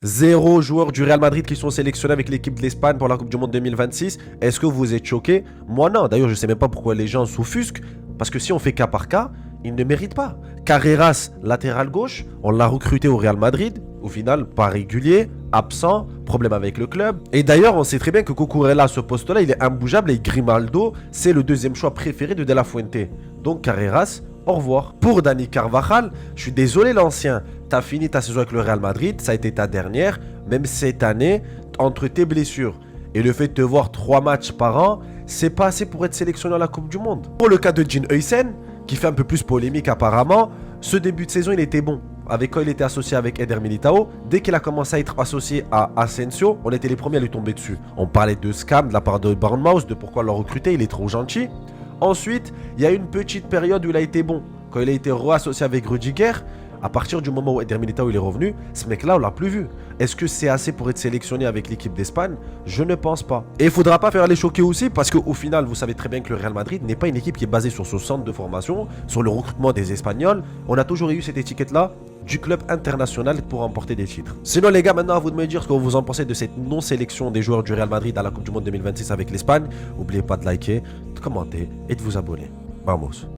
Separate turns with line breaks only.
Zéro joueur du Real Madrid qui sont sélectionnés avec l'équipe de l'Espagne pour la Coupe du Monde 2026. Est-ce que vous êtes choqués? Moi non. D'ailleurs, je ne sais même pas pourquoi les gens s'offusquent. Parce que si on fait cas par cas, ils ne méritent pas. Carreras, latéral gauche, on l'a recruté au Real Madrid. Au final, pas régulier, absent, problème avec le club. Et d'ailleurs, on sait très bien que Cucurella, à ce poste-là, il est imbougeable et Grimaldo, c'est le deuxième choix préféré de De La Fuente. Donc Carreras, au revoir. Pour Dani Carvajal, je suis désolé l'ancien. T'as fini ta saison avec le Real Madrid, ça a été ta dernière. Même cette année, entre tes blessures et le fait de te voir 3 matchs par an, c'est pas assez pour être sélectionné à la Coupe du Monde. Pour le cas de Jean Huysen, qui fait un peu plus polémique apparemment, ce début de saison il était bon. Avec quand il était associé avec Eder Militao, dès qu'il a commencé à être associé à Asensio, on était les premiers à lui tomber dessus. On parlait de scam de la part de Bournemouth, de pourquoi le recruter, il est trop gentil. Ensuite, il y a eu une petite période où il a été bon. Quand il a été reassocié avec Rudiger, à partir du moment où Eder Militao il est revenu, ce mec-là, on l'a plus vu. Est-ce que c'est assez pour être sélectionné avec l'équipe d'Espagne? Je ne pense pas. Et il ne faudra pas faire les choquer aussi, parce qu'au final, vous savez très bien que le Real Madrid n'est pas une équipe qui est basée sur ce centre de formation, sur le recrutement des Espagnols. On a toujours eu cette étiquette-là du club international pour remporter des titres. Sinon les gars, maintenant à vous de me dire ce que vous en pensez de cette non-sélection des joueurs du Real Madrid à la Coupe du Monde 2026 avec l'Espagne. N'oubliez pas de liker, de commenter et de vous abonner. Vamos.